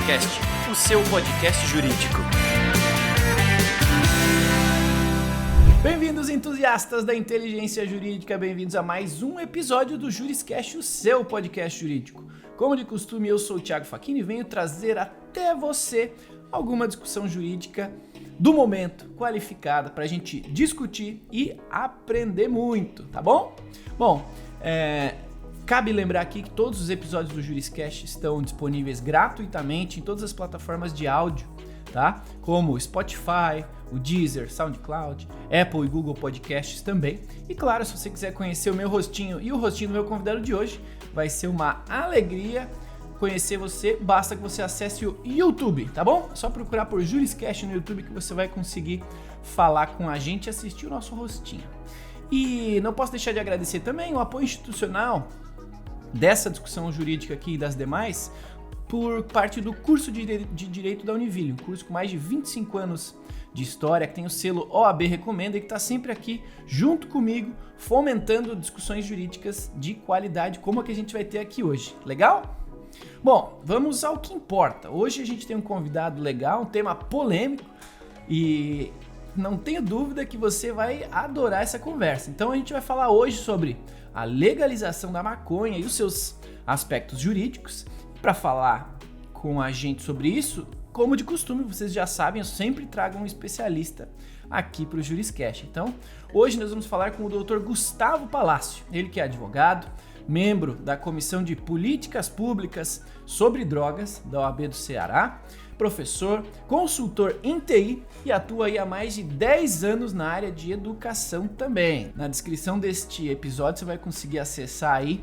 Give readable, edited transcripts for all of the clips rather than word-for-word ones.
Juriscast, o seu podcast jurídico. Bem-vindos, entusiastas da inteligência jurídica, bem-vindos a mais um episódio do Juriscast, o seu podcast jurídico. Como de costume, eu sou o Thiago Facchini e venho trazer até você alguma discussão jurídica do momento, qualificada, para a gente discutir e aprender muito, tá bom? Bom, cabe lembrar aqui que todos os episódios do Juriscast estão disponíveis gratuitamente em todas as plataformas de áudio, tá? Como Spotify, o Deezer, SoundCloud, Apple e Google Podcasts também. E claro, se você quiser conhecer o meu rostinho e o rostinho do meu convidado de hoje, vai ser uma alegria conhecer você, basta que você acesse o YouTube, tá bom? É só procurar por Juriscast no YouTube que você vai conseguir falar com a gente e assistir o nosso rostinho. E não posso deixar de agradecer também o apoio institucional dessa discussão jurídica aqui e das demais por parte do curso de Direito da Univille, um curso com mais de 25 anos de história, que tem o selo OAB Recomenda e que está sempre aqui junto comigo, fomentando discussões jurídicas de qualidade como a que a gente vai ter aqui hoje. Legal? Bom, vamos ao que importa. Hoje a gente tem um convidado legal, um tema polêmico e não tenho dúvida que você vai adorar essa conversa. Então a gente vai falar hoje sobre a legalização da maconha e os seus aspectos jurídicos. Para falar com a gente sobre isso, como de costume, vocês já sabem, eu sempre trago um especialista aqui para o Juriscast. Então, hoje nós vamos falar com o Dr. Gustavo Palácio, ele que é advogado, membro da Comissão de Políticas Públicas sobre Drogas da OAB do Ceará, professor, consultor em TI e atua aí há mais de 10 anos na área de educação também. Na descrição deste episódio você vai conseguir acessar aí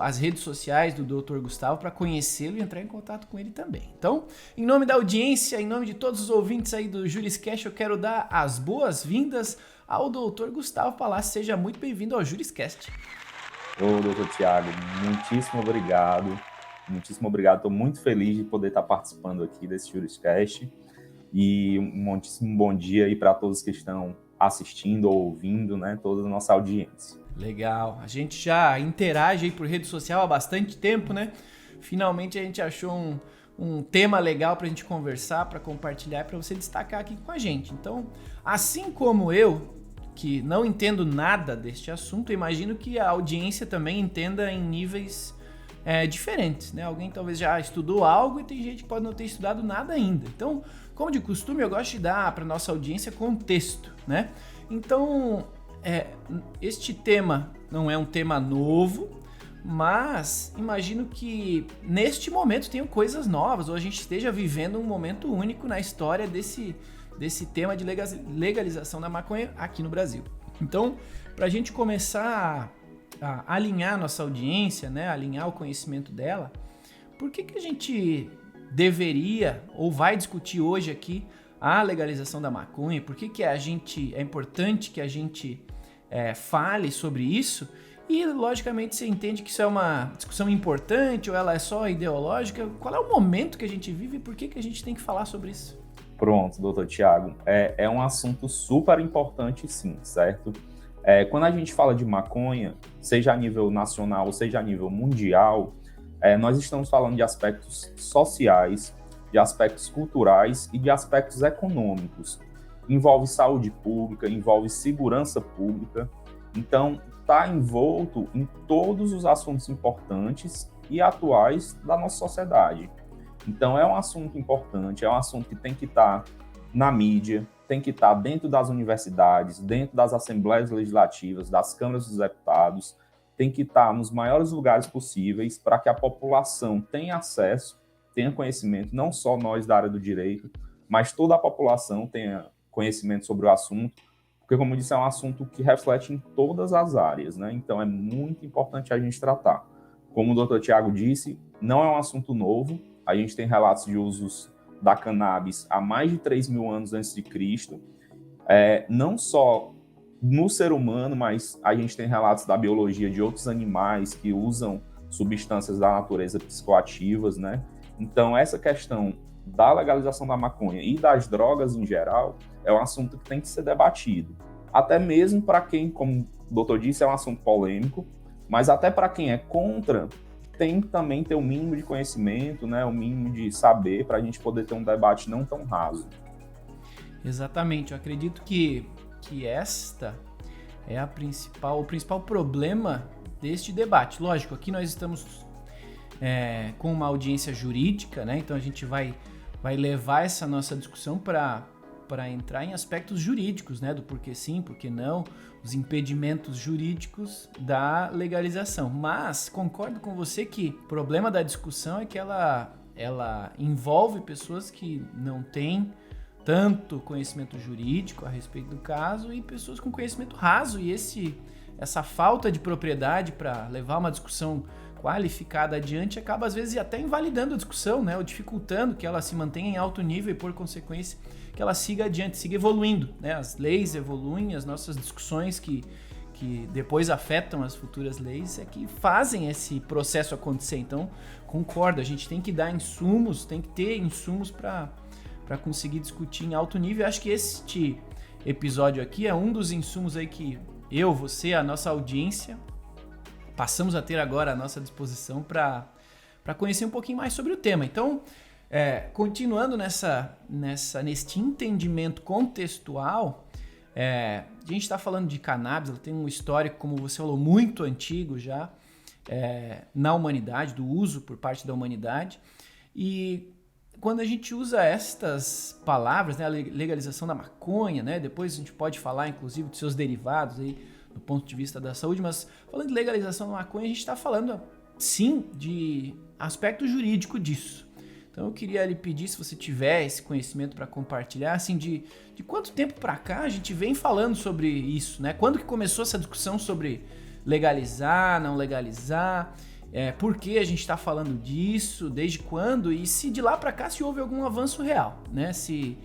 as redes sociais do Dr. Gustavo para conhecê-lo e entrar em contato com ele também. Então, em nome da audiência, em nome de todos os ouvintes aí do Juriscast, eu quero dar as boas-vindas ao Dr. Gustavo Palácio. Seja muito bem-vindo ao Juriscast. Ô, doutor Thiago, muitíssimo obrigado. Estou muito feliz de poder estar participando aqui desse Juriscast e um muitíssimo bom dia aí para todos que estão assistindo ou ouvindo, né, toda a nossa audiência. Legal, a gente já interage aí por rede social há bastante tempo, né? Finalmente a gente achou um tema legal para a gente conversar, para compartilhar, para você destacar aqui com a gente. Então, assim como eu, que não entendo nada deste assunto, eu imagino que a audiência também entenda em níveis diferentes, né? Alguém talvez já estudou algo e tem gente que pode não ter estudado nada ainda. Então, como de costume, eu gosto de dar para nossa audiência contexto, né? Então, este tema não é um tema novo, mas imagino que neste momento tenham coisas novas, ou a gente esteja vivendo um momento único na história desse tema de legalização da maconha aqui no Brasil. Então, para a gente começar a alinhar nossa audiência, né, alinhar o conhecimento dela, por que a gente deveria ou vai discutir hoje aqui a legalização da maconha? Por que é importante que a gente fale sobre isso? E, logicamente, você entende que isso é uma discussão importante ou ela é só ideológica? Qual é o momento que a gente vive e por que a gente tem que falar sobre isso? Pronto, doutor Thiago. É um assunto super importante, sim, certo? Quando a gente fala de maconha, seja a nível nacional ou seja a nível mundial, nós estamos falando de aspectos sociais, de aspectos culturais e de aspectos econômicos. Envolve saúde pública, envolve segurança pública. Então, está envolto em todos os assuntos importantes e atuais da nossa sociedade. Então, é um assunto importante, é um assunto que tem que estar na mídia, tem que estar dentro das universidades, dentro das assembleias legislativas, das câmaras dos deputados, tem que estar nos maiores lugares possíveis para que a população tenha acesso, tenha conhecimento, não só nós da área do direito, mas toda a população tenha conhecimento sobre o assunto, porque, como eu disse, é um assunto que reflete em todas as áreas, né? Então, é muito importante a gente tratar. Como o doutor Thiago disse, não é um assunto novo, a gente tem relatos de usos da cannabis há mais de 3.000 anos antes de Cristo, não só no ser humano, mas a gente tem relatos da biologia de outros animais que usam substâncias da natureza psicoativas, né? Então, essa questão da legalização da maconha e das drogas em geral é um assunto que tem que ser debatido. Até mesmo para quem, como o doutor disse, é um assunto polêmico, mas até para quem é contra, tem que também ter o mínimo de conhecimento, né, o mínimo de saber, para a gente poder ter um debate não tão raso. Exatamente, eu acredito que esta é o principal problema deste debate. Lógico, aqui nós estamos com uma audiência jurídica, né? Então a gente vai levar essa nossa discussão para entrar em aspectos jurídicos, né? Do porquê sim, porquê não, os impedimentos jurídicos da legalização. Mas concordo com você que o problema da discussão é que ela envolve pessoas que não têm tanto conhecimento jurídico a respeito do caso e pessoas com conhecimento raso, e essa falta de propriedade para levar uma discussão qualificada adiante acaba às vezes até invalidando a discussão, né, ou dificultando que ela se mantenha em alto nível e por consequência que ela siga adiante, siga evoluindo, né? As leis evoluem, as nossas discussões que depois afetam as futuras leis é que fazem esse processo acontecer. Então, concordo, a gente tem que dar insumos, tem que ter insumos para conseguir discutir em alto nível. Eu acho que este episódio aqui é um dos insumos aí que eu, você, a nossa audiência passamos a ter agora à nossa disposição para conhecer um pouquinho mais sobre o tema. Então, continuando neste entendimento contextual, a gente está falando de cannabis, ela tem um histórico, como você falou, muito antigo já na humanidade, do uso por parte da humanidade. E quando a gente usa estas palavras, né, a legalização da maconha, né, depois a gente pode falar, inclusive, de seus derivados aí, do ponto de vista da saúde, mas falando de legalização da maconha, a gente está falando, sim, de aspecto jurídico disso. Então eu queria lhe pedir, se você tiver esse conhecimento para compartilhar, assim, de quanto tempo para cá a gente vem falando sobre isso, né? Quando que começou essa discussão sobre legalizar, não legalizar? Por que a gente está falando disso, desde quando, e se de lá para cá se houve algum avanço real, né? Se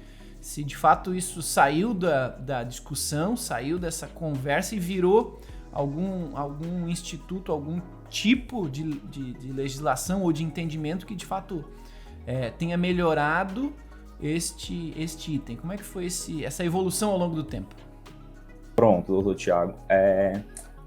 de fato isso saiu da discussão, saiu dessa conversa e virou algum instituto, algum tipo de legislação ou de entendimento que de fato tenha melhorado este item. Como é que foi essa evolução ao longo do tempo? Pronto, doutor Tiago.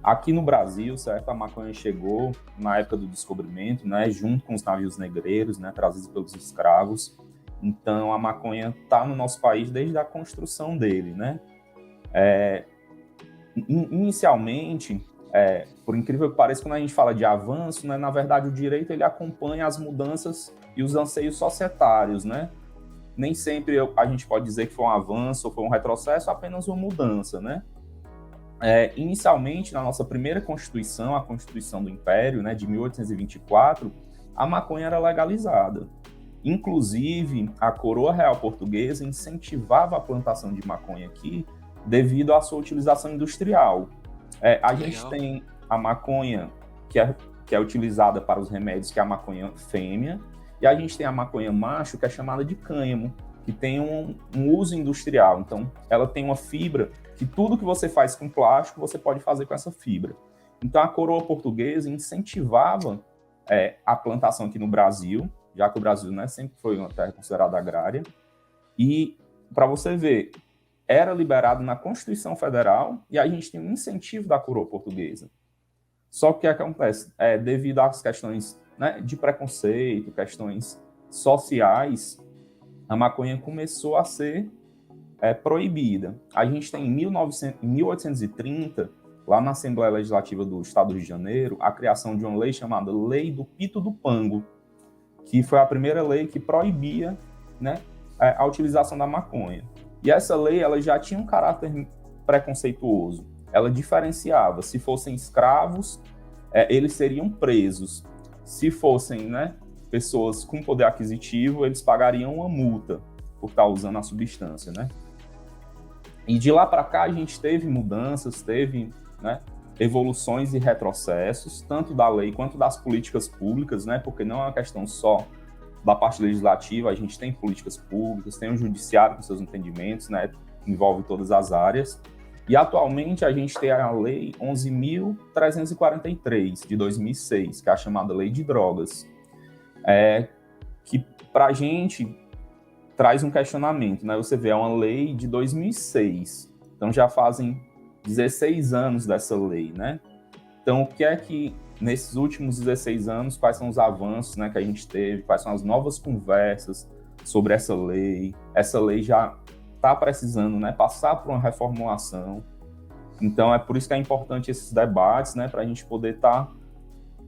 Aqui no Brasil, certo, a maconha chegou na época do descobrimento, né, junto com os navios negreiros, né, trazidos pelos escravos. Então, a maconha está no nosso país desde a construção dele, né? Inicialmente, por incrível que pareça, quando a gente fala de avanço, né, na verdade, o direito ele acompanha as mudanças e os anseios societários, né? Nem sempre a gente pode dizer que foi um avanço ou foi um retrocesso, apenas uma mudança, né? Inicialmente, na nossa primeira Constituição, a Constituição do Império, né, de 1824, a maconha era legalizada. Inclusive, a coroa real portuguesa incentivava a plantação de maconha aqui devido à sua utilização industrial. A gente tem a maconha que é utilizada para os remédios, que é a maconha fêmea, e a gente tem a maconha macho, que é chamada de cânhamo, que tem um uso industrial. Então, ela tem uma fibra que tudo que você faz com plástico, você pode fazer com essa fibra. Então, a coroa portuguesa incentivava a plantação aqui no Brasil, já que o Brasil, né, sempre foi uma terra considerada agrária. E, para você ver, era liberado na Constituição Federal e a gente tem um incentivo da coroa portuguesa. Só que o que acontece? Devido às questões, né, de preconceito, questões sociais, a maconha começou a ser proibida. A gente tem em 1830, lá na Assembleia Legislativa do Estado do Rio de Janeiro, a criação de uma lei chamada Lei do Pito do Pango, que foi a primeira lei que proibia, né, a utilização da maconha. E essa lei ela já tinha um caráter preconceituoso. Ela diferenciava, se fossem escravos, eles seriam presos. Se fossem, né, pessoas com poder aquisitivo, eles pagariam uma multa por estar usando a substância, né? E de lá para cá a gente teve mudanças, teve, né, evoluções e retrocessos, tanto da lei quanto das políticas públicas, né? Porque não é uma questão só da parte legislativa, a gente tem políticas públicas, tem o judiciário com seus entendimentos, né? Envolve todas as áreas. E atualmente a gente tem a Lei 11.343, de 2006, que é a chamada Lei de Drogas, que para a gente traz um questionamento, né? Você vê, é uma lei de 2006, então já fazem 16 anos dessa lei, né? Então, o que é que nesses últimos 16 anos, quais são os avanços, né, que a gente teve, quais são as novas conversas sobre essa lei. Essa lei já está precisando, né, passar por uma reformulação. Então, é por isso que é importante esses debates, né, para a gente poder estar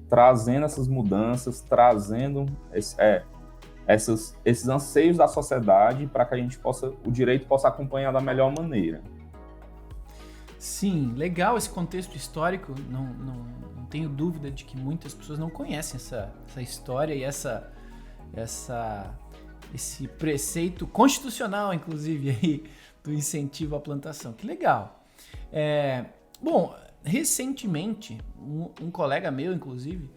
trazendo essas mudanças, trazendo esses anseios da sociedade para que o direito possa acompanhar da melhor maneira. Sim, legal esse contexto histórico. Não tenho dúvida de que muitas pessoas não conhecem essa história e esse preceito constitucional, inclusive, aí, do incentivo à plantação. Que legal. Bom, recentemente, um colega meu, inclusive,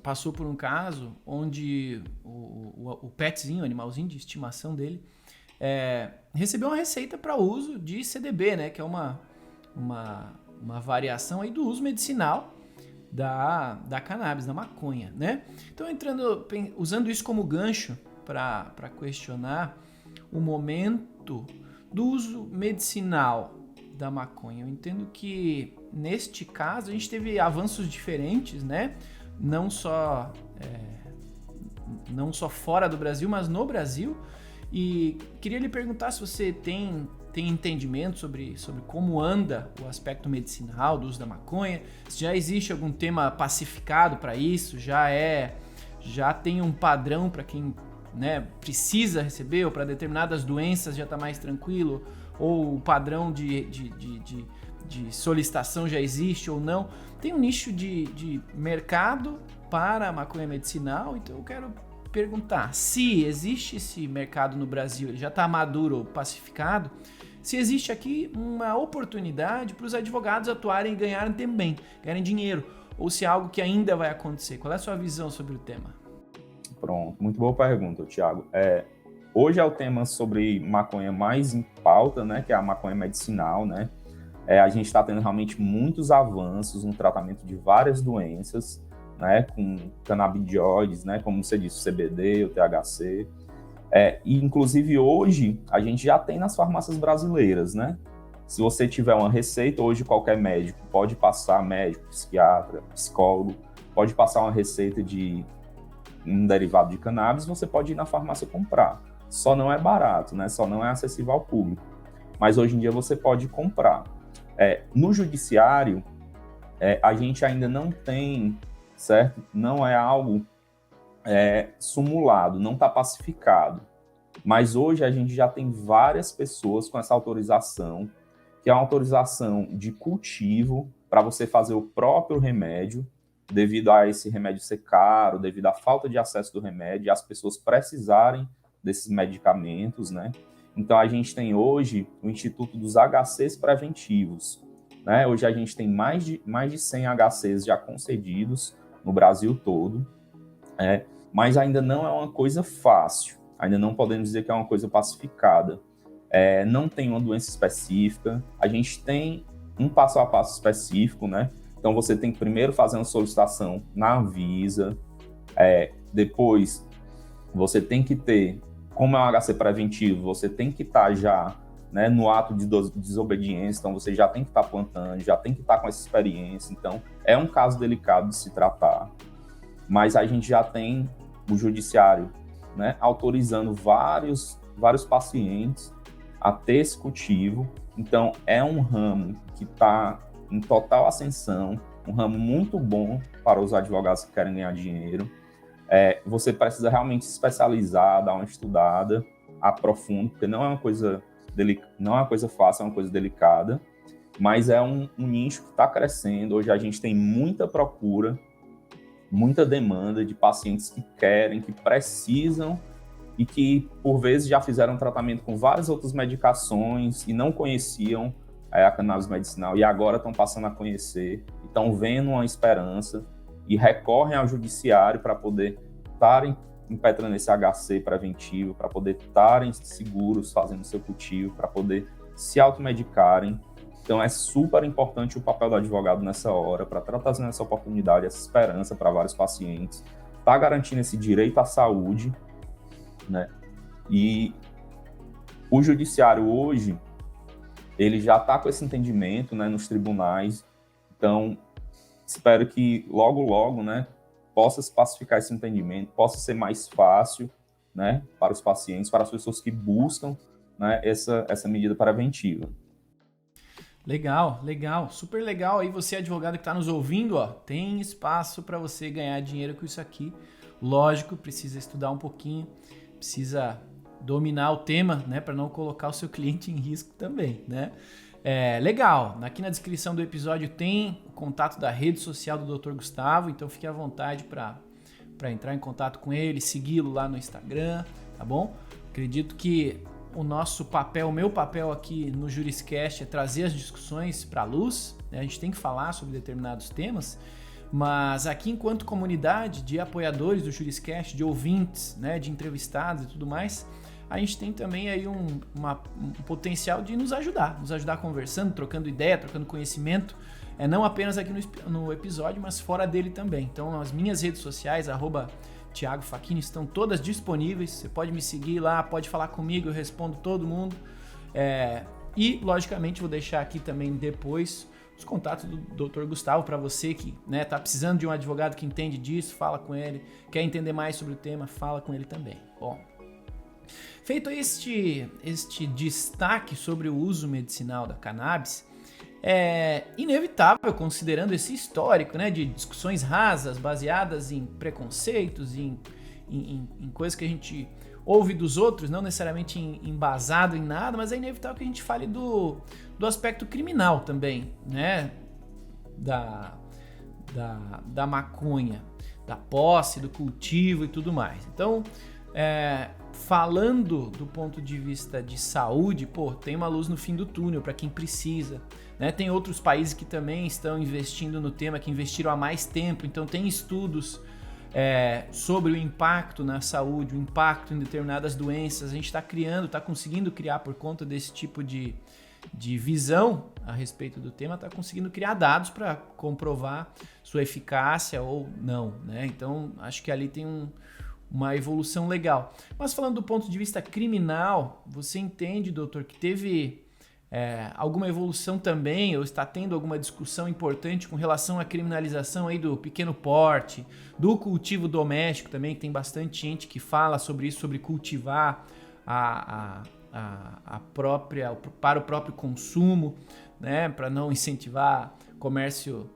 passou por um caso onde o petzinho, o animalzinho de estimação dele, recebeu uma receita para uso de CDB, né, que é uma variação aí do uso medicinal da cannabis, da maconha, né? Então, usando isso como gancho para questionar o momento do uso medicinal da maconha. Eu entendo que, neste caso, a gente teve avanços diferentes, né? Não só fora do Brasil, mas no Brasil. E queria lhe perguntar se você tem entendimento sobre como anda o aspecto medicinal do uso da maconha, se já existe algum tema pacificado para isso, já tem um padrão para quem, né, precisa receber, ou para determinadas doenças já está mais tranquilo, ou o padrão de solicitação já existe ou não. Tem um nicho de mercado para a maconha medicinal, então eu quero perguntar se existe esse mercado no Brasil, ele já está maduro ou pacificado, se existe aqui uma oportunidade para os advogados atuarem e ganharem também, ganharem dinheiro, ou se é algo que ainda vai acontecer. Qual é a sua visão sobre o tema? Pronto, muito boa pergunta, Thiago. Hoje é o tema sobre maconha mais em pauta, né, que é a maconha medicinal, né? A gente está tendo realmente muitos avanços no tratamento de várias doenças, né, com canabidioides, né, como você disse, o CBD, o THC. E, inclusive, hoje, a gente já tem nas farmácias brasileiras, né? Se você tiver uma receita, hoje qualquer médico pode passar, médico, psiquiatra, psicólogo, pode passar uma receita de um derivado de cannabis, você pode ir na farmácia comprar. Só não é barato, né? Só não é acessível ao público. Mas hoje em dia você pode comprar. No judiciário, a gente ainda não tem, certo? Não é algo sumulado, não está pacificado. Mas hoje a gente já tem várias pessoas com essa autorização, que é uma autorização de cultivo para você fazer o próprio remédio, devido a esse remédio ser caro, devido à falta de acesso do remédio, e as pessoas precisarem desses medicamentos, né? Então, a gente tem hoje o Instituto dos HCs Preventivos, né? Hoje a gente tem mais de 100 HCs já concedidos no Brasil todo, mas ainda não é uma coisa fácil, ainda não podemos dizer que é uma coisa pacificada. Não tem uma doença específica, a gente tem um passo a passo específico, né? Então, você tem que primeiro fazer uma solicitação na Anvisa, depois você tem que ter, como é um HC preventivo, você tem que estar já, né, no ato de desobediência, então você já tem que estar plantando, já tem que estar com essa experiência, então é um caso delicado de se tratar, mas a gente já tem o judiciário, né, autorizando vários pacientes a ter esse cultivo, então é um ramo que está em total ascensão, um ramo muito bom para os advogados que querem ganhar dinheiro. Você precisa realmente se especializar, dar uma estudada a profundo, porque não é uma coisa fácil, é uma coisa delicada, mas é um nicho que está crescendo. Hoje a gente tem muita procura, muita demanda de pacientes que querem, que precisam e que, por vezes, já fizeram tratamento com várias outras medicações e não conheciam a cannabis medicinal e agora estão passando a conhecer, estão vendo uma esperança e recorrem ao judiciário para poder estarem impetrando esse HC preventivo, para poder estarem seguros fazendo seu cultivo, para poder se automedicarem. Então é super importante o papel do advogado nessa hora, para estar trazendo essa oportunidade, essa esperança para vários pacientes, está garantindo esse direito à saúde, né? E o judiciário hoje, ele já está com esse entendimento, né, nos tribunais. Então, espero que logo, logo, né, possa se pacificar esse entendimento, possa ser mais fácil, né, para os pacientes, para as pessoas que buscam, né, essa medida preventiva. Legal, legal, super legal. Aí você, advogado que está nos ouvindo, ó, tem espaço para você ganhar dinheiro com isso aqui. Lógico, precisa estudar um pouquinho, precisa dominar o tema, né, para não colocar o seu cliente em risco também, né? Legal. Aqui na descrição do episódio tem o contato da rede social do Dr. Gustavo, então fique à vontade para entrar em contato com ele, segui-lo lá no Instagram, tá bom? Acredito que o meu papel aqui no Juriscast é trazer as discussões para a luz, né? A gente tem que falar sobre determinados temas, mas aqui, enquanto comunidade de apoiadores do Juriscast, de ouvintes, né, de entrevistados e tudo mais, a gente tem também aí um potencial de nos ajudar conversando, trocando ideia, trocando conhecimento, não apenas aqui no episódio, mas fora dele também. Então, as minhas redes sociais, @Thiago Facchini, estão todas disponíveis. Você pode me seguir lá, pode falar comigo, eu respondo todo mundo. E, logicamente, vou deixar aqui também depois os contatos do Dr. Gustavo para você que tá precisando de um advogado que entende disso, fala com ele. Quer entender mais sobre o tema, fala com ele também. Bom, feito este destaque sobre o uso medicinal da cannabis, é inevitável, considerando esse histórico, né, de discussões rasas, baseadas em preconceitos, em coisas que a gente ouve dos outros, não necessariamente embasado em nada, mas é inevitável que a gente fale do aspecto criminal também, né, da maconha, da posse, do cultivo e tudo mais. Então, falando do ponto de vista de saúde, tem uma luz no fim do túnel para quem precisa, né? Tem outros países que também estão investindo no tema, que investiram há mais tempo, então tem estudos sobre o impacto na saúde, o impacto em determinadas doenças. A gente está conseguindo criar, por conta desse tipo de visão a respeito do tema, está conseguindo criar dados para comprovar sua eficácia ou não, né? Então, acho que ali tem uma evolução legal. Mas falando do ponto de vista criminal, você entende, doutor, que teve alguma evolução também, ou está tendo alguma discussão importante com relação à criminalização aí do pequeno porte, do cultivo doméstico também, que tem bastante gente que fala sobre isso, sobre cultivar a própria, para o próprio consumo, né, para não incentivar comércio,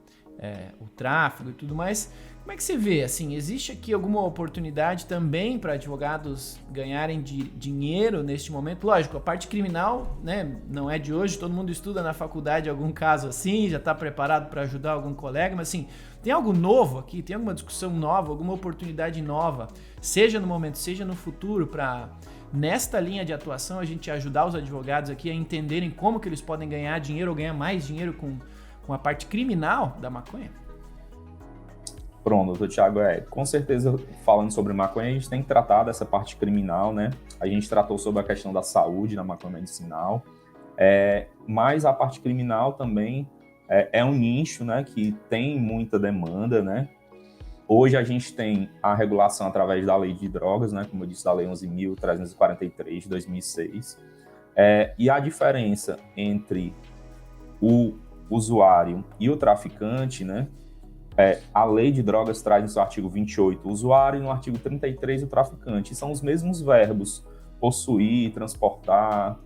o tráfico e tudo mais. Como é que você vê? Assim, existe aqui alguma oportunidade também para advogados ganharem dinheiro neste momento? Lógico, a parte criminal, né, não é de hoje, todo mundo estuda na faculdade algum caso assim, já está preparado para ajudar algum colega, mas assim, tem algo novo aqui, tem alguma discussão nova, alguma oportunidade nova, seja no momento, seja no futuro, para nesta linha de atuação a gente ajudar os advogados aqui a entenderem como que eles podem ganhar dinheiro ou ganhar mais dinheiro com a parte criminal da maconha? Pronto, doutor Thiago, com certeza, falando sobre maconha, a gente tem que tratar dessa parte criminal, né? A gente tratou sobre a questão da saúde na maconha medicinal, mas a parte criminal também é um nicho, né, que tem muita demanda, né? Hoje a gente tem a regulação através da lei de drogas, né, como eu disse, da lei 11.343 de 2006, e a diferença entre o usuário e o traficante, né? A lei de drogas traz no seu artigo 28 o usuário e no artigo 33 o traficante. São os mesmos verbos, possuir, transportar.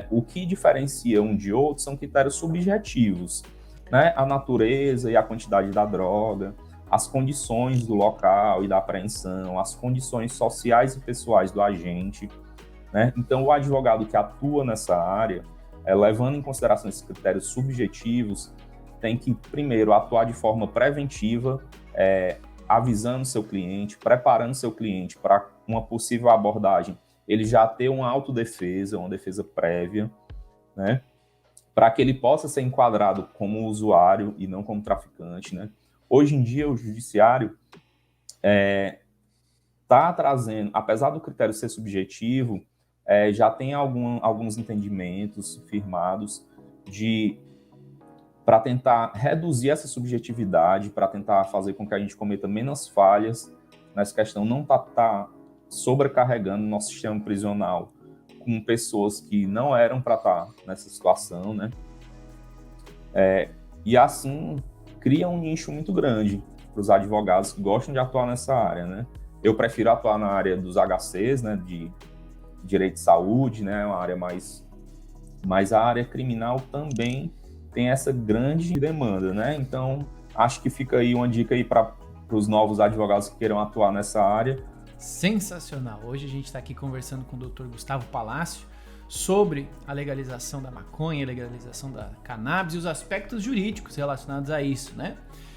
O que diferencia um de outro são critérios subjetivos, né? A natureza e a quantidade da droga, as condições do local e da apreensão, as condições sociais e pessoais do agente, né? Então, o advogado que atua nessa área, levando em consideração esses critérios subjetivos, tem que, primeiro, atuar de forma preventiva, avisando seu cliente, preparando seu cliente para uma possível abordagem, ele já ter uma autodefesa, uma defesa prévia, né, para que ele possa ser enquadrado como usuário e não como traficante, né. Hoje em dia, o judiciário está trazendo, apesar do critério ser subjetivo, já tem alguns entendimentos firmados para tentar reduzir essa subjetividade, para tentar fazer com que a gente cometa menos falhas nessa questão, não tá sobrecarregando o nosso sistema prisional com pessoas que não eram para estar nessa situação, né? E assim, cria um nicho muito grande para os advogados que gostam de atuar nessa área, né? Eu prefiro atuar na área dos HCs, né, de direito de saúde, né, uma área mas a área criminal também tem essa grande demanda, né? Então, acho que fica aí uma dica aí para os novos advogados que queiram atuar nessa área. Sensacional! Hoje a gente está aqui conversando com o Dr. Gustavo Palácio sobre a legalização da maconha, a legalização da cannabis e os aspectos jurídicos relacionados a isso, né?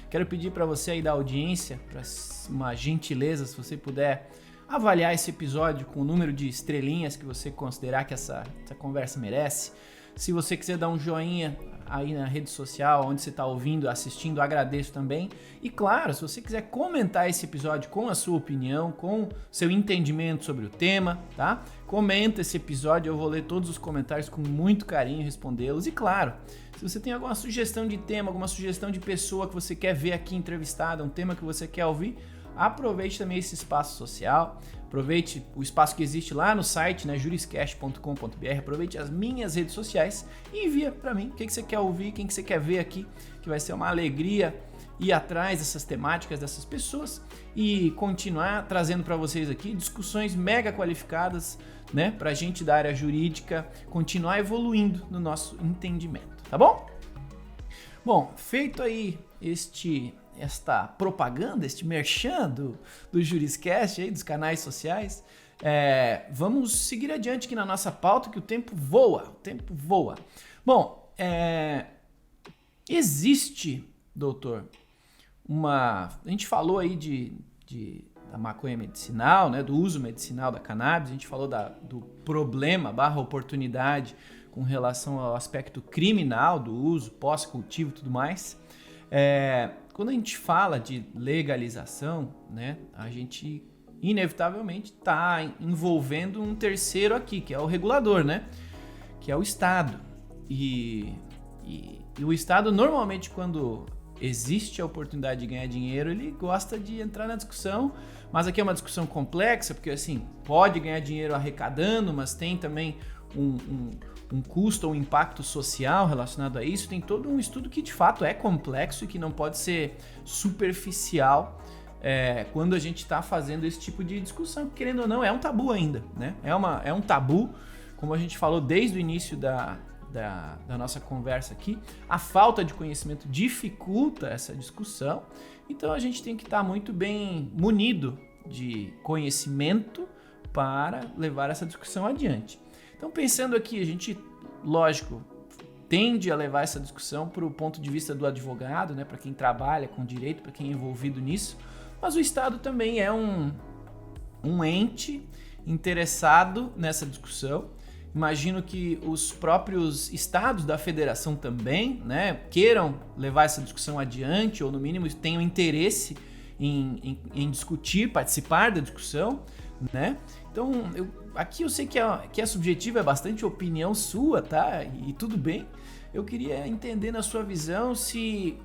Quero pedir para você aí da audiência, para uma gentileza, se você puder avaliar esse episódio com o número de estrelinhas que você considerar que essa conversa merece. Se você quiser dar um joinha aí na rede social, onde você está ouvindo, assistindo, agradeço também. E claro, se você quiser comentar esse episódio com a sua opinião, com seu entendimento sobre o tema, tá? Comenta esse episódio, eu vou ler todos os comentários com muito carinho e respondê-los. E claro, se você tem alguma sugestão de tema, alguma sugestão de pessoa que você quer ver aqui entrevistada, um tema que você quer ouvir, aproveite também esse espaço social, aproveite o espaço que existe lá no site, né, juriscast.com.br, aproveite as minhas redes sociais e envia para mim o que você quer ouvir, quem que você quer ver aqui, que vai ser uma alegria ir atrás dessas temáticas dessas pessoas e continuar trazendo para vocês aqui discussões mega qualificadas, né, para a gente da área jurídica continuar evoluindo no nosso entendimento, tá bom? Bom, feito aí esta propaganda, este merchan do Juriscast, aí, dos canais sociais, vamos seguir adiante aqui na nossa pauta, que o tempo voa, Bom, existe, doutor, a gente falou aí da maconha medicinal, né, do uso medicinal da cannabis, a gente falou do problema / oportunidade com relação ao aspecto criminal do uso, pós-cultivo e tudo mais. Quando a gente fala de legalização, né, a gente inevitavelmente está envolvendo um terceiro aqui, que é o regulador, né, que é o Estado. E o Estado, normalmente, quando existe a oportunidade de ganhar dinheiro, ele gosta de entrar na discussão, mas aqui é uma discussão complexa, porque assim, pode ganhar dinheiro arrecadando, mas tem também um custo ou um impacto social relacionado a isso. Tem todo um estudo que de fato é complexo e que não pode ser superficial quando a gente está fazendo esse tipo de discussão, querendo ou não, é um tabu ainda, né? É um tabu, como a gente falou desde o início da nossa conversa aqui. A falta de conhecimento dificulta essa discussão, então a gente tem que estar muito bem munido de conhecimento para levar essa discussão adiante. Então, pensando aqui, a gente, lógico, tende a levar essa discussão para o ponto de vista do advogado, né, para quem trabalha com direito, para quem é envolvido nisso, mas o Estado também é um ente interessado nessa discussão. Imagino que os próprios estados da federação também, né, queiram levar essa discussão adiante, ou no mínimo tenham interesse em discutir, participar da discussão, né? Então, aqui eu sei que é subjetivo, é bastante opinião sua, tá? E tudo bem. Eu queria entender na sua visão se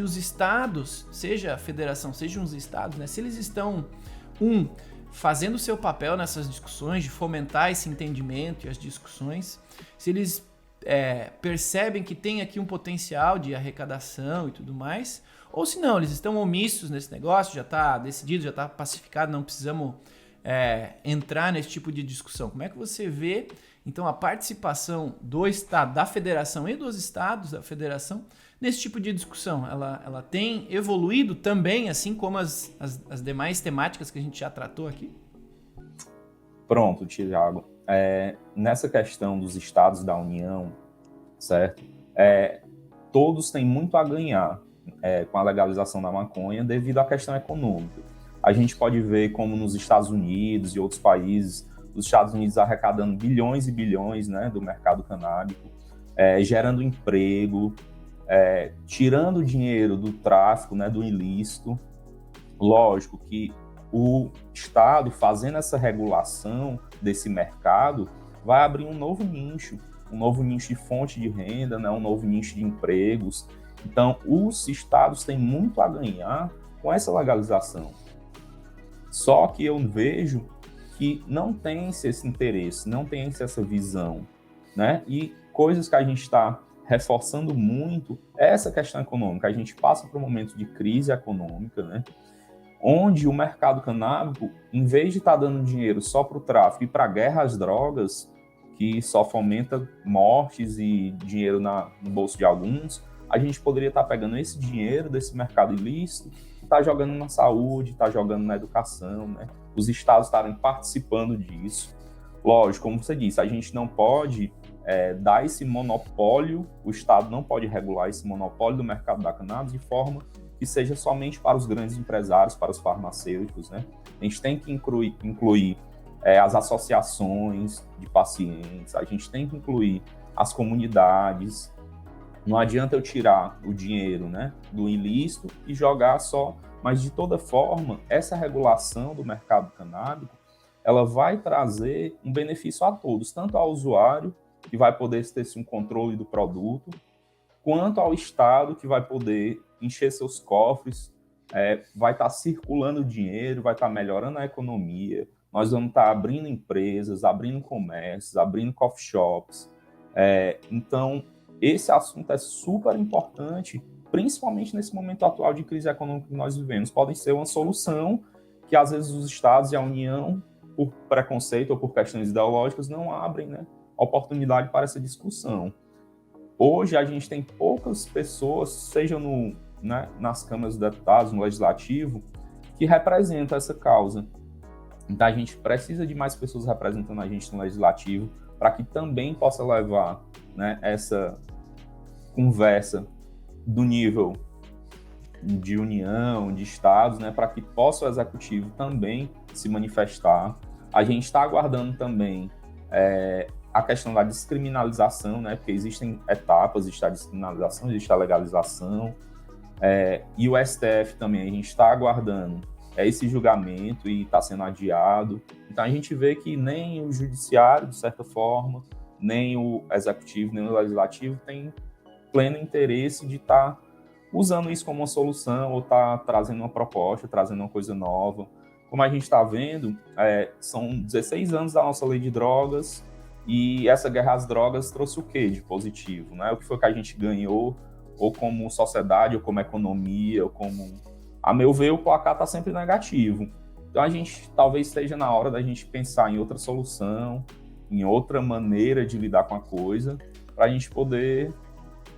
os estados, seja a federação, sejam os estados, né, se eles estão, fazendo o seu papel nessas discussões, de fomentar esse entendimento e as discussões, se eles percebem que tem aqui um potencial de arrecadação e tudo mais, ou se não, eles estão omissos nesse negócio, já está decidido, já está pacificado, não precisamos entrar nesse tipo de discussão. Como é que você vê, então, a participação do Estado, da Federação e dos Estados da Federação nesse tipo de discussão? Ela tem evoluído também, assim como as demais temáticas que a gente já tratou aqui? Pronto, Thiago. Nessa questão dos Estados da União, certo? Todos têm muito a ganhar com a legalização da maconha devido à questão econômica. A gente pode ver como nos Estados Unidos e outros países, os Estados Unidos arrecadando bilhões e bilhões, né, do mercado canábico, gerando emprego, tirando dinheiro do tráfico, né, do ilícito. Lógico que o Estado, fazendo essa regulação desse mercado, vai abrir um novo nicho de fonte de renda, né, um novo nicho de empregos. Então, os Estados têm muito a ganhar com essa legalização. Só que eu vejo que não tem esse interesse, não tem essa visão, né? E coisas que a gente está reforçando muito essa questão econômica. A gente passa por um momento de crise econômica, né? Onde o mercado canábico, em vez de estar dando dinheiro só para o tráfico e para a guerra às drogas, que só fomenta mortes e dinheiro no bolso de alguns, a gente poderia estar pegando esse dinheiro desse mercado ilícito e estar jogando na saúde, estar jogando na educação, né? Os estados estarem participando disso. Lógico, como você disse, a gente não pode dar esse monopólio, o Estado não pode regular esse monopólio do mercado da cannabis de forma que seja somente para os grandes empresários, para os farmacêuticos, né? A gente tem que incluir as associações de pacientes, a gente tem que incluir as comunidades. Não adianta eu tirar o dinheiro, né, do ilícito e jogar só, mas de toda forma, essa regulação do mercado canábico, ela vai trazer um benefício a todos, tanto ao usuário, que vai poder ter um controle do produto, quanto ao Estado, que vai poder encher seus cofres, vai estar circulando dinheiro, vai estar melhorando a economia, nós vamos estar abrindo empresas, abrindo comércios, abrindo coffee shops. Então, esse assunto é super importante, principalmente nesse momento atual de crise econômica que nós vivemos. Pode ser uma solução que, às vezes, os estados e a União, por preconceito ou por questões ideológicas, não abrem, né, oportunidade para essa discussão. Hoje, a gente tem poucas pessoas, seja nas câmaras de deputados, no legislativo, que representam essa causa. Então, a gente precisa de mais pessoas representando a gente no legislativo para que também possa levar, né, essa conversa do nível de União, de Estados, né, para que possa o Executivo também se manifestar. A gente está aguardando também a questão da descriminalização, né, porque existem etapas, existe a descriminalização, existe a legalização, e o STF também, a gente está aguardando esse julgamento e está sendo adiado. Então a gente vê que nem o judiciário, de certa forma, nem o executivo, nem o legislativo tem pleno interesse de estar usando isso como uma solução ou estar trazendo uma proposta, trazendo uma coisa nova. Como a gente está vendo, são 16 anos da nossa lei de drogas e essa guerra às drogas trouxe o quê de positivo, né? O que foi que a gente ganhou, ou como sociedade, ou como economia, ou como... A meu ver, o placar está sempre negativo. Então, a gente talvez esteja na hora da gente pensar em outra solução, em outra maneira de lidar com a coisa, para a gente poder,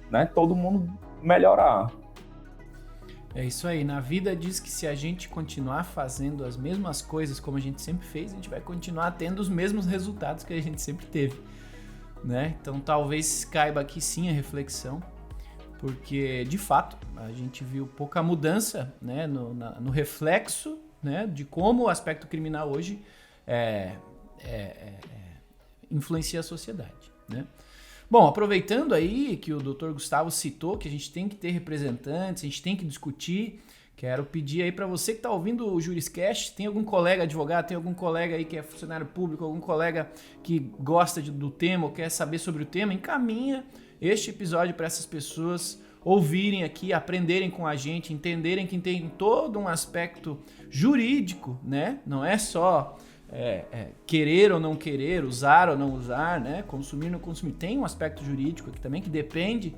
né, todo mundo melhorar. É isso aí. Na vida diz que se a gente continuar fazendo as mesmas coisas como a gente sempre fez, a gente vai continuar tendo os mesmos resultados que a gente sempre teve, né? Então, talvez caiba aqui sim a reflexão, porque, de fato, a gente viu pouca mudança, né, no reflexo, né, de como o aspecto criminal hoje influencia a sociedade, né? Bom, aproveitando aí que o Dr. Gustavo citou que a gente tem que ter representantes, a gente tem que discutir, quero pedir aí para você que está ouvindo o Juriscast, tem algum colega advogado, tem algum colega aí que é funcionário público, algum colega que gosta do tema ou quer saber sobre o tema, encaminha este episódio para essas pessoas ouvirem aqui, aprenderem com a gente, entenderem que tem todo um aspecto jurídico, né? Não é só querer ou não querer, usar ou não usar, né? Consumir ou não consumir. Tem um aspecto jurídico aqui também que depende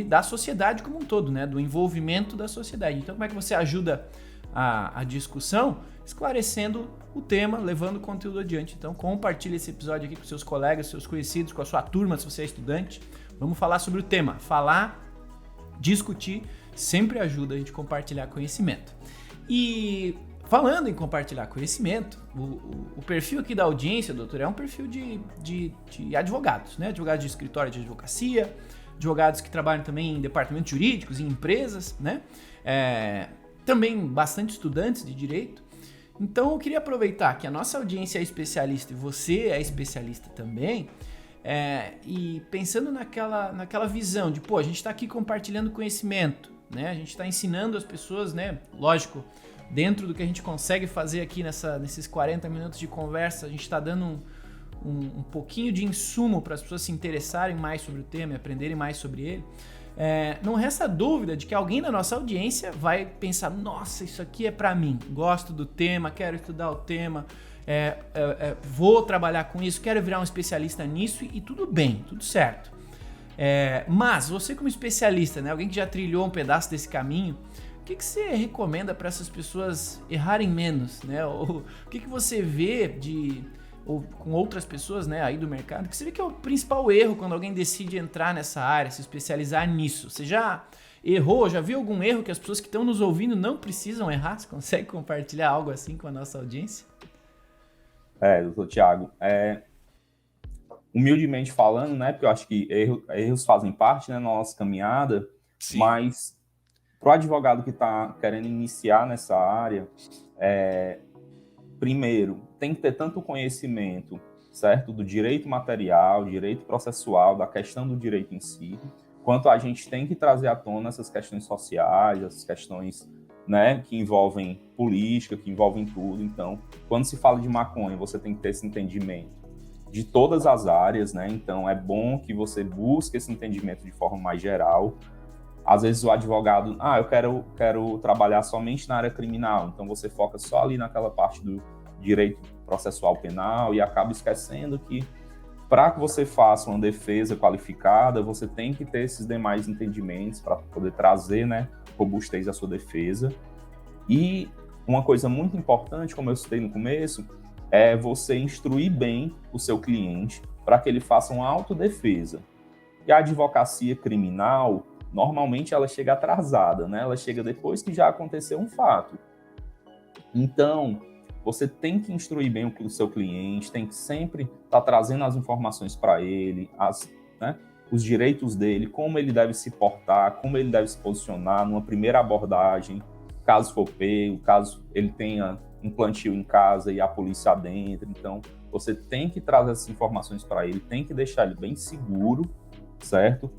da sociedade como um todo, né? Do envolvimento da sociedade. Então, como é que você ajuda a discussão? Esclarecendo o tema, levando o conteúdo adiante. Então, compartilhe esse episódio aqui com seus colegas, seus conhecidos, com a sua turma, se você é estudante. Vamos falar sobre o tema. Falar, discutir, sempre ajuda a gente a compartilhar conhecimento. E falando em compartilhar conhecimento, o perfil aqui da audiência, doutor, é um perfil de advogados, né? Advogados de escritório de advocacia, advogados que trabalham também em departamentos jurídicos, em empresas, né? Também bastante estudantes de direito. Então eu queria aproveitar que a nossa audiência é especialista e você é especialista também, e pensando naquela visão de, a gente está aqui compartilhando conhecimento, né? A gente está ensinando as pessoas, né? Lógico, dentro do que a gente consegue fazer aqui nesses 40 minutos de conversa, a gente está dando um pouquinho de insumo para as pessoas se interessarem mais sobre o tema e aprenderem mais sobre ele. Não resta dúvida de que alguém da nossa audiência vai pensar, nossa, isso aqui é para mim, gosto do tema, quero estudar o tema, vou trabalhar com isso, quero virar um especialista nisso, e tudo bem, tudo certo. Mas você como especialista, né, alguém que já trilhou um pedaço desse caminho, o que você recomenda para essas pessoas errarem menos, né? Ou o que você vê ou com outras pessoas, né, aí do mercado, que você vê que é o principal erro quando alguém decide entrar nessa área, se especializar nisso? Você já errou, já viu algum erro que as pessoas que estão nos ouvindo não precisam errar? Você consegue compartilhar algo assim com a nossa audiência? Doutor Tiago, humildemente falando, né, porque eu acho que erros fazem parte, né, na nossa caminhada, Sim. mas para o advogado que está querendo iniciar nessa área, primeiro, tem que ter tanto conhecimento, certo, do direito material, direito processual, da questão do direito em si, quanto a gente tem que trazer à tona essas questões sociais, essas questões, né, que envolvem política, que envolvem tudo. Então, quando se fala de maconha, você tem que ter esse entendimento de todas as áreas, né? Então, é bom que você busque esse entendimento de forma mais geral. Às vezes o advogado, eu quero trabalhar somente na área criminal, então você foca só ali naquela parte do direito processual penal e acaba esquecendo que para que você faça uma defesa qualificada, você tem que ter esses demais entendimentos para poder trazer, né, robustez à sua defesa. E uma coisa muito importante, como eu citei no começo, é você instruir bem o seu cliente para que ele faça uma autodefesa. E a advocacia criminal, normalmente ela chega atrasada, né? Ela chega depois que já aconteceu um fato. Então, você tem que instruir bem o seu cliente, tem que sempre estar trazendo as informações para ele, os direitos dele, como ele deve se portar, como ele deve se posicionar numa primeira abordagem, caso for pego, caso ele tenha um plantio em casa e a polícia adentra. Então, você tem que trazer essas informações para ele, tem que deixar ele bem seguro, certo?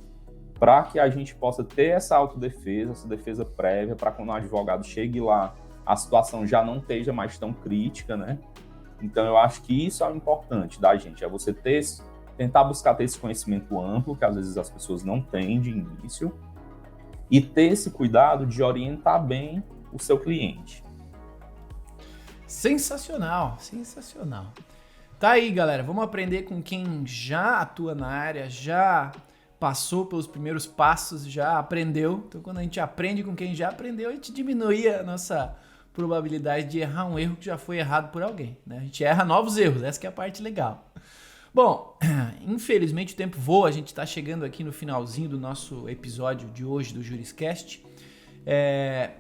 Para que a gente possa ter essa autodefesa, essa defesa prévia, para quando o advogado chegue lá, a situação já não esteja mais tão crítica, né? Então, eu acho que isso é o importante da gente, é você tentar buscar ter esse conhecimento amplo, que às vezes as pessoas não têm de início, e ter esse cuidado de orientar bem o seu cliente. Sensacional, sensacional. Tá aí, galera, vamos aprender com quem já atua na área, já passou pelos primeiros passos, já aprendeu. Então, quando a gente aprende com quem já aprendeu, a gente diminui a nossa probabilidade de errar um erro que já foi errado por alguém, né? A gente erra novos erros, essa que é a parte legal. Bom, infelizmente o tempo voa, a gente está chegando aqui no finalzinho do nosso episódio de hoje do Juriscast,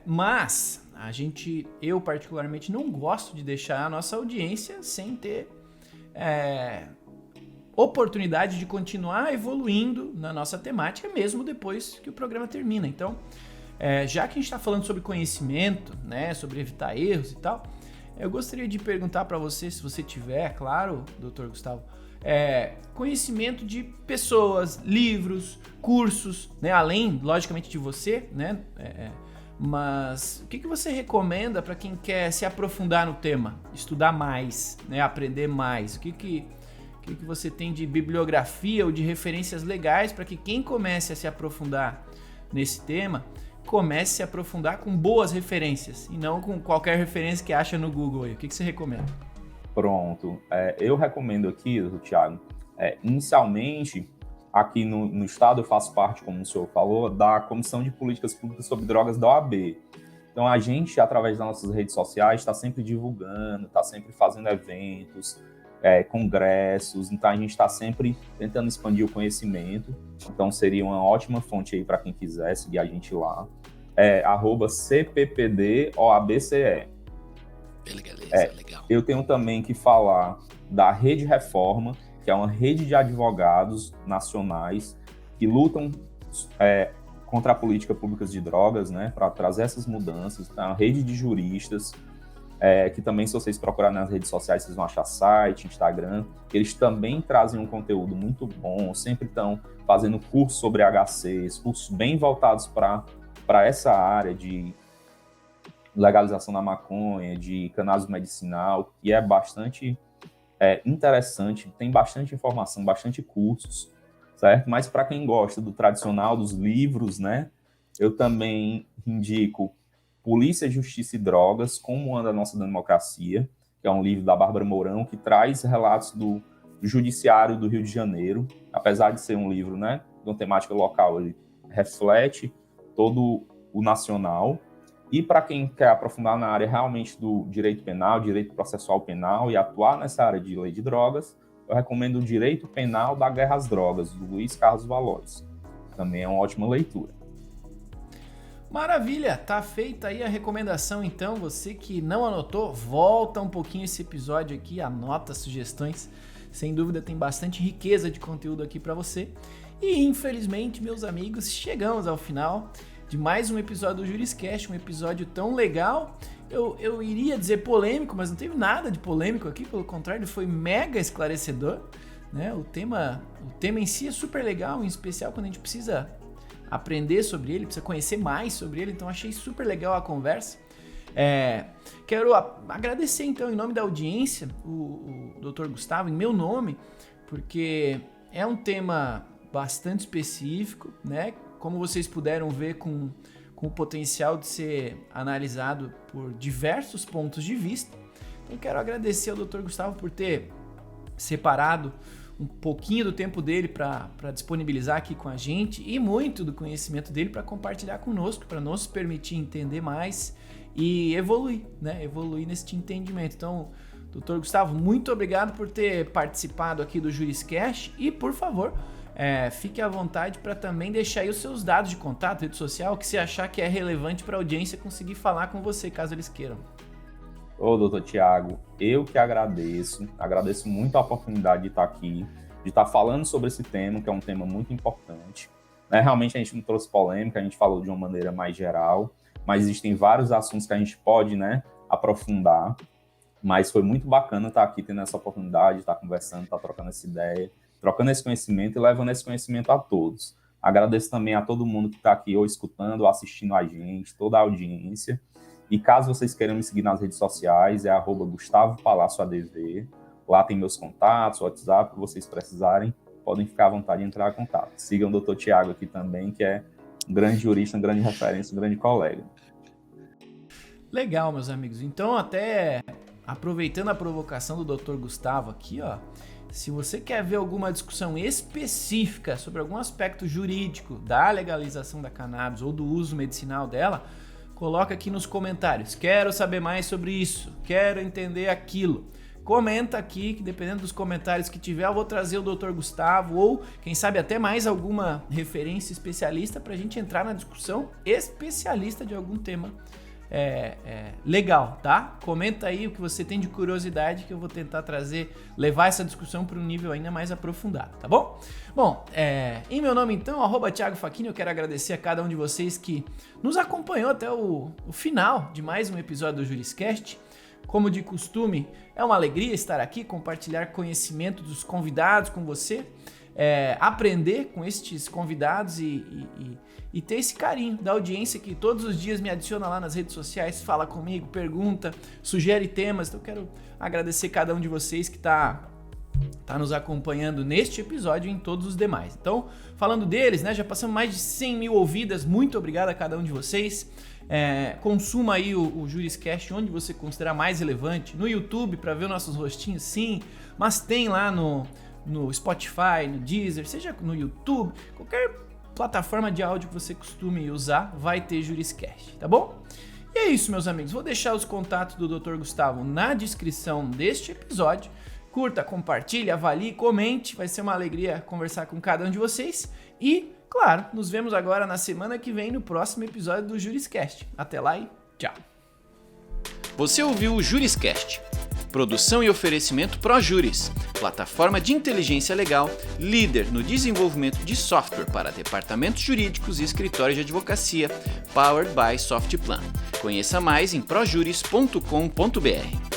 mas eu particularmente não gosto de deixar a nossa audiência sem ter oportunidade de continuar evoluindo na nossa temática, mesmo depois que o programa termina. Então, já que a gente está falando sobre conhecimento, né, sobre evitar erros e tal, eu gostaria de perguntar para você, se você tiver, claro, Dr. Gustavo, conhecimento de pessoas, livros, cursos, né, além, logicamente, de você, né, mas o que você recomenda para quem quer se aprofundar no tema, estudar mais, né, aprender mais? O que você tem de bibliografia ou de referências legais para que quem comece a se aprofundar nesse tema, comece a se aprofundar com boas referências e não com qualquer referência que acha no Google aí? O que você recomenda? Pronto. Eu recomendo aqui, Thiago, inicialmente, aqui no estado eu faço parte, como o senhor falou, da Comissão de Políticas Públicas sobre Drogas da OAB. Então, a gente, através das nossas redes sociais, está sempre divulgando, está sempre fazendo eventos, congressos, então a gente está sempre tentando expandir o conhecimento. Então, seria uma ótima fonte aí para quem quiser seguir a gente lá. @CPPD-OABCE. Legal. Eu tenho também que falar da Rede Reforma, que é uma rede de advogados nacionais que lutam contra a política pública de drogas, né, para trazer essas mudanças. Então, uma rede de juristas, que também, se vocês procurarem nas redes sociais, vocês vão achar site, Instagram. Eles também trazem um conteúdo muito bom, sempre estão fazendo cursos sobre HCs, cursos bem voltados para essa área de legalização da maconha, de cannabis medicinal, que é bastante interessante, tem bastante informação, bastante cursos, certo? Mas para quem gosta do tradicional, dos livros, né, eu também indico Polícia, Justiça e Drogas, Como Anda a Nossa Democracia, que é um livro da Bárbara Mourão, que traz relatos do Judiciário do Rio de Janeiro, apesar de ser um livro, né, uma temática local, ele reflete todo o nacional. E para quem quer aprofundar na área realmente do direito penal, direito processual penal e atuar nessa área de lei de drogas, eu recomendo o Direito Penal da Guerra às Drogas, do Luiz Carlos Vallothes. Também é uma ótima leitura. Maravilha, tá feita aí a recomendação então. Você que não anotou, volta um pouquinho esse episódio aqui, anota sugestões. Sem dúvida tem bastante riqueza de conteúdo aqui para você. E infelizmente, meus amigos, chegamos ao final de mais um episódio do Juriscast, um episódio tão legal. Eu iria dizer polêmico, mas não teve nada de polêmico aqui, pelo contrário, ele foi mega esclarecedor, né? O tema em si é super legal, em especial quando a gente precisa aprender sobre ele, precisa conhecer mais sobre ele, então achei super legal a conversa. Quero agradecer então em nome da audiência o Dr. Gustavo, em meu nome, porque é um tema bastante específico, né? Como vocês puderam ver, com o potencial de ser analisado por diversos pontos de vista. Então quero agradecer ao Dr. Gustavo por ter separado um pouquinho do tempo dele para disponibilizar aqui com a gente e muito do conhecimento dele para compartilhar conosco, para nos permitir entender mais e evoluir, né? Evoluir nesse entendimento. Então, Dr. Gustavo, muito obrigado por ter participado aqui do Juriscast e, por favor, fique à vontade para também deixar aí os seus dados de contato, rede social, que você achar que é relevante para a audiência conseguir falar com você, caso eles queiram. Ô, doutor Tiago, eu que agradeço muito a oportunidade de estar aqui, de estar falando sobre esse tema, que é um tema muito importante. Realmente a gente não trouxe polêmica, a gente falou de uma maneira mais geral, mas existem vários assuntos que a gente pode, aprofundar, mas foi muito bacana estar aqui tendo essa oportunidade, estar conversando, estar trocando essa ideia, trocando esse conhecimento e levando esse conhecimento a todos. Agradeço também a todo mundo que está aqui ou escutando ou assistindo a gente, toda a audiência. E caso vocês queiram me seguir nas redes sociais, é @GustavoPalacio_ADV. Lá tem meus contatos, WhatsApp, que vocês precisarem, podem ficar à vontade de entrar em contato. Sigam o Dr. Tiago aqui também, que é um grande jurista, uma grande referência, um grande colega. Legal, meus amigos. Então, até aproveitando a provocação do Dr. Gustavo aqui, ó, se você quer ver alguma discussão específica sobre algum aspecto jurídico da legalização da cannabis ou do uso medicinal dela, coloca aqui nos comentários. Quero saber mais sobre isso, quero entender aquilo. Comenta aqui, que dependendo dos comentários que tiver, eu vou trazer o Dr. Gustavo ou, quem sabe, até mais alguma referência especialista para a gente entrar na discussão especialista de algum tema legal, tá? Comenta aí o que você tem de curiosidade que eu vou tentar levar essa discussão para um nível ainda mais aprofundado, tá bom? Bom, em meu nome então, @Thiago Facchini, eu quero agradecer a cada um de vocês que nos acompanhou até o final de mais um episódio do Juriscast. Como de costume, é uma alegria estar aqui, compartilhar conhecimento dos convidados com você, aprender com estes convidados e ter esse carinho da audiência que todos os dias me adiciona lá nas redes sociais, fala comigo, pergunta, sugere temas. Então eu quero agradecer cada um de vocês que tá nos acompanhando neste episódio e em todos os demais. Então, falando deles, já passamos mais de 100 mil ouvidas. Muito obrigado a cada um de vocês. Consuma aí o Juriscast onde você considerar mais relevante. No YouTube, para ver nossos rostinhos, sim, mas tem lá no Spotify, no Deezer, seja no YouTube, qualquer plataforma de áudio que você costume usar, vai ter Juriscast, tá bom? E é isso, meus amigos. Vou deixar os contatos do Dr. Gustavo na descrição deste episódio. Curta, compartilhe, avalie, comente. Vai ser uma alegria conversar com cada um de vocês. E, claro, nos vemos agora na semana que vem no próximo episódio do Juriscast. Até lá e tchau. Você ouviu o Juriscast. Produção e oferecimento ProJuris, plataforma de inteligência legal, líder no desenvolvimento de software para departamentos jurídicos e escritórios de advocacia, powered by Softplan. Conheça mais em projuris.com.br.